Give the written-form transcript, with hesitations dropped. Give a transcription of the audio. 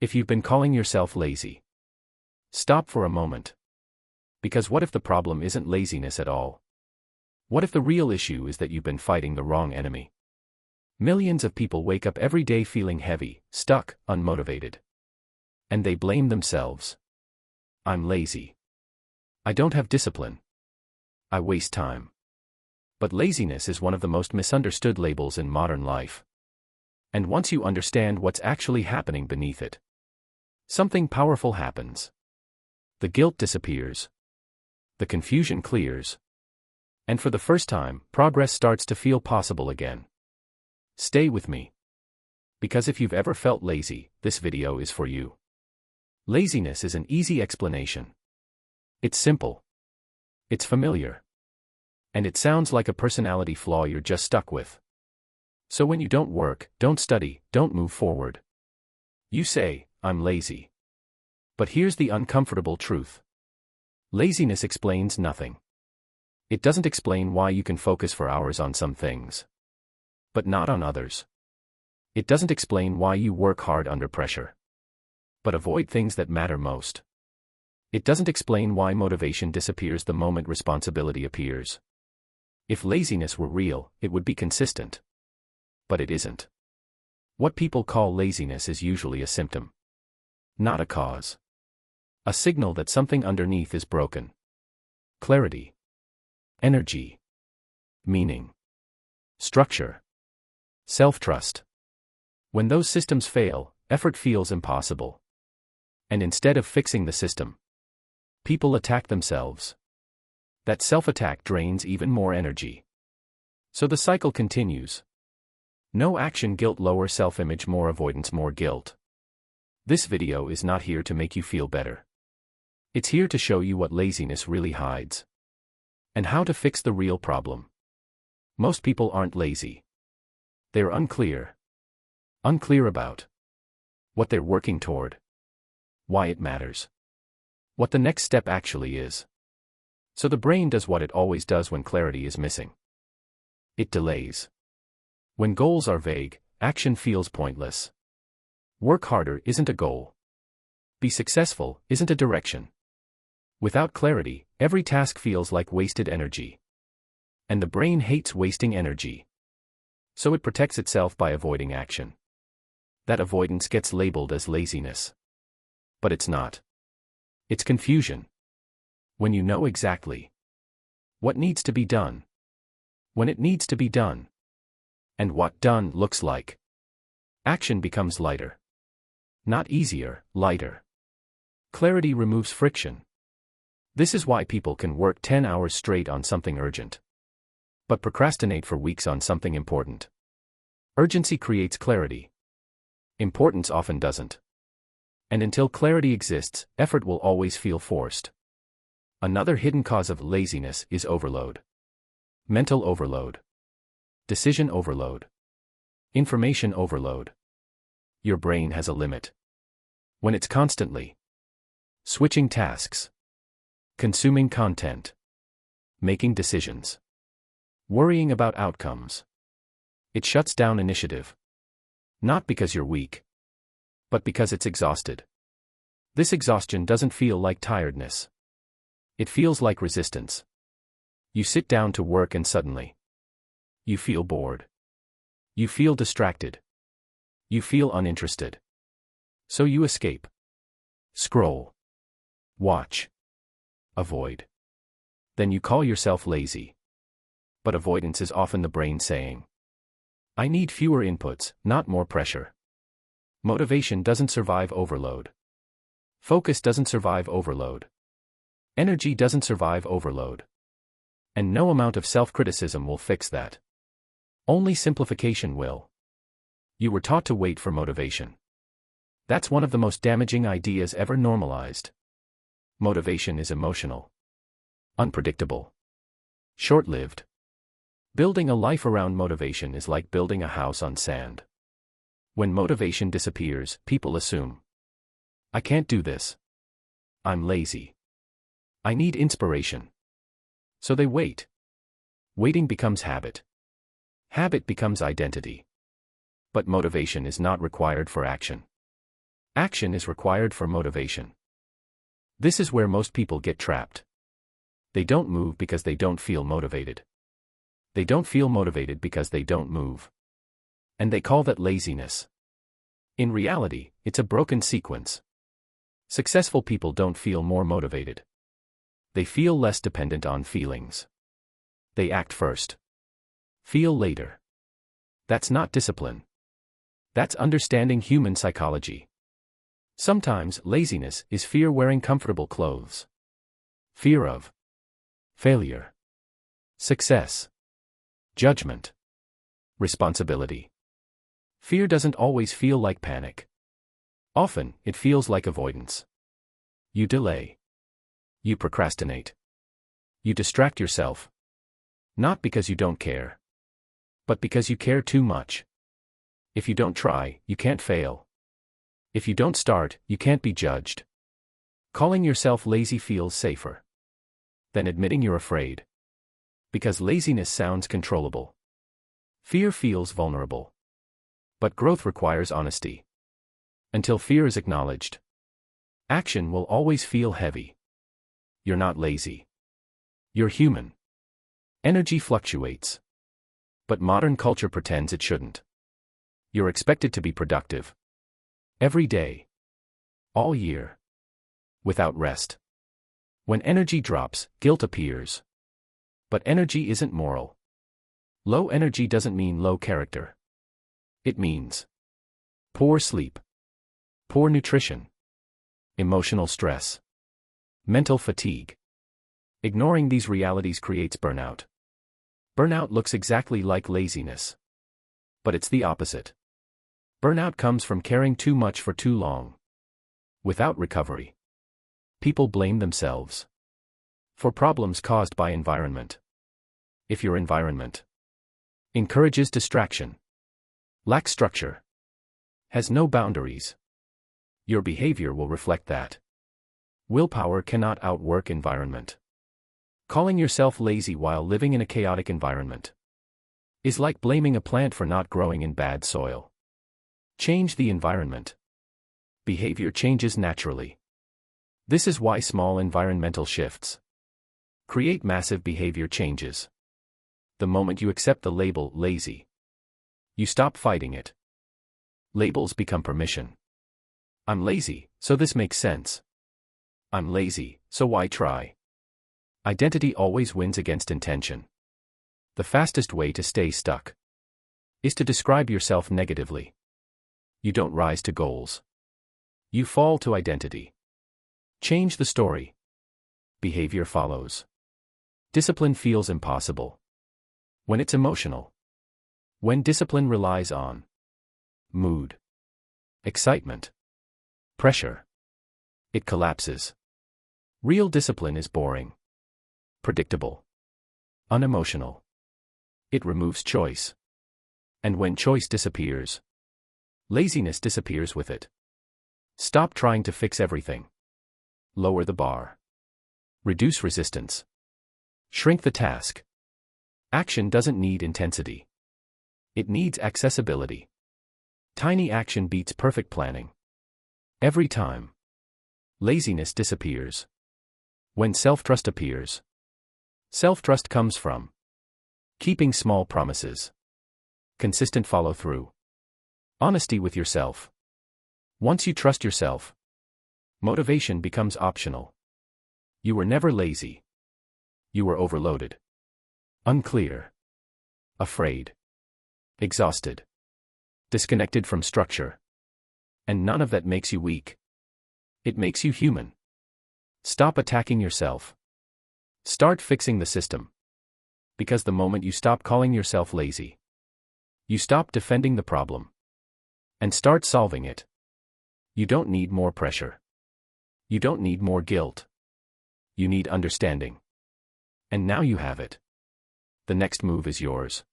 If you've been calling yourself lazy, stop for a moment. Because what if the problem isn't laziness at all? What if the real issue is that you've been fighting the wrong enemy? Millions of people wake up every day feeling heavy, stuck, unmotivated. And they blame themselves. I'm lazy. I don't have discipline. I waste time. But laziness is one of the most misunderstood labels in modern life. And once you understand what's actually happening beneath it, something powerful happens. The guilt disappears. The confusion clears. And for the first time, progress starts to feel possible again. Stay with me. Because if you've ever felt lazy, this video is for you. Laziness is an easy explanation. It's simple. It's familiar. And it sounds like a personality flaw you're just stuck with. So when you don't work, don't study, don't move forward, you say, I'm lazy. But here's the uncomfortable truth. Laziness explains nothing. It doesn't explain why you can focus for hours on some things, but not on others. It doesn't explain why you work hard under pressure, but avoid things that matter most. It doesn't explain why motivation disappears the moment responsibility appears. If laziness were real, it would be consistent. But it isn't. What people call laziness is usually a symptom, not a cause. A signal that something underneath is broken. Clarity, energy, meaning, structure, self-trust. When those systems fail, effort feels impossible. And instead of fixing the system, people attack themselves. That self-attack drains even more energy. So the cycle continues. No action, guilt, lower self-image, more avoidance, more guilt. This video is not here to make you feel better. It's here to show you what laziness really hides. And how to fix the real problem. Most people aren't lazy. They're unclear. Unclear about what they're working toward, why it matters, what the next step actually is. So the brain does what it always does when clarity is missing. It delays. When goals are vague, action feels pointless. Work harder isn't a goal. Be successful isn't a direction. Without clarity, every task feels like wasted energy. And the brain hates wasting energy. So it protects itself by avoiding action. That avoidance gets labeled as laziness. But it's not. It's confusion. When you know exactly what needs to be done, when it needs to be done, and what done looks like, action becomes lighter. Not easier, lighter. Clarity removes friction. This is why people can work 10 hours straight on something urgent, but procrastinate for weeks on something important. Urgency creates clarity. Importance often doesn't. And until clarity exists, effort will always feel forced. Another hidden cause of laziness is overload. Mental overload. Decision overload. Information overload. Your brain has a limit. When it's constantly switching tasks, consuming content, making decisions, worrying about outcomes, it shuts down initiative. Not because you're weak, but because it's exhausted. This exhaustion doesn't feel like tiredness. It feels like resistance. You sit down to work and suddenly, you feel bored. You feel distracted. You feel uninterested. So you escape. Scroll. Watch. Avoid. Then you call yourself lazy. But avoidance is often the brain saying, I need fewer inputs, not more pressure. Motivation doesn't survive overload. Focus doesn't survive overload. Energy doesn't survive overload. And no amount of self-criticism will fix that. Only simplification will. You were taught to wait for motivation. That's one of the most damaging ideas ever normalized. Motivation is emotional, unpredictable, short-lived. Building a life around motivation is like building a house on sand. When motivation disappears, people assume, I can't do this. I'm lazy. I need inspiration. So they wait. Waiting becomes habit. Habit becomes identity. But motivation is not required for action. Action is required for motivation. This is where most people get trapped. They don't move because they don't feel motivated. They don't feel motivated because they don't move. And they call that laziness. In reality, it's a broken sequence. Successful people don't feel more motivated. They feel less dependent on feelings. They act first. Feel later. That's not discipline. That's understanding human psychology. Sometimes laziness is fear wearing comfortable clothes. Fear of failure, success, judgment, responsibility. Fear doesn't always feel like panic. Often, it feels like avoidance. You delay. You procrastinate. You distract yourself. Not because you don't care, but because you care too much. If you don't try, you can't fail. If you don't start, you can't be judged. Calling yourself lazy feels safer than admitting you're afraid. Because laziness sounds controllable. Fear feels vulnerable. But growth requires honesty. Until fear is acknowledged, action will always feel heavy. You're not lazy. You're human. Energy fluctuates. But modern culture pretends it shouldn't. You're expected to be productive. Every day. All year. Without rest. When energy drops, guilt appears. But energy isn't moral. Low energy doesn't mean low character. It means poor sleep, poor nutrition, emotional stress, mental fatigue. Ignoring these realities creates burnout. Burnout looks exactly like laziness. But it's the opposite. Burnout comes from caring too much for too long. Without recovery. People blame themselves for problems caused by environment. If your environment encourages distraction, lacks structure, has no boundaries, your behavior will reflect that. Willpower cannot outwork environment. Calling yourself lazy while living in a chaotic environment is like blaming a plant for not growing in bad soil. Change the environment. Behavior changes naturally. This is why small environmental shifts create massive behavior changes. The moment you accept the label lazy, you stop fighting it. Labels become permission. I'm lazy, so this makes sense. I'm lazy, so why try? Identity always wins against intention. The fastest way to stay stuck is to describe yourself negatively. You don't rise to goals. You fall to identity. Change the story. Behavior follows. Discipline feels impossible when it's emotional. When discipline relies on mood, excitement, pressure, it collapses. Real discipline is boring, predictable, unemotional. It removes choice. And when choice disappears, laziness disappears with it. Stop trying to fix everything. Lower the bar. Reduce resistance. Shrink the task. Action doesn't need intensity. It needs accessibility. Tiny action beats perfect planning. Every time. Laziness disappears. When self-trust appears. Self-trust comes from keeping small promises. Consistent follow-through. Honesty with yourself. Once you trust yourself, motivation becomes optional. You were never lazy. You were overloaded. Unclear. Afraid. Exhausted. Disconnected from structure. And none of that makes you weak. It makes you human. Stop attacking yourself. Start fixing the system. Because the moment you stop calling yourself lazy, you stop defending the problem and start solving it. You don't need more pressure. You don't need more guilt. You need understanding. And now you have it. The next move is yours.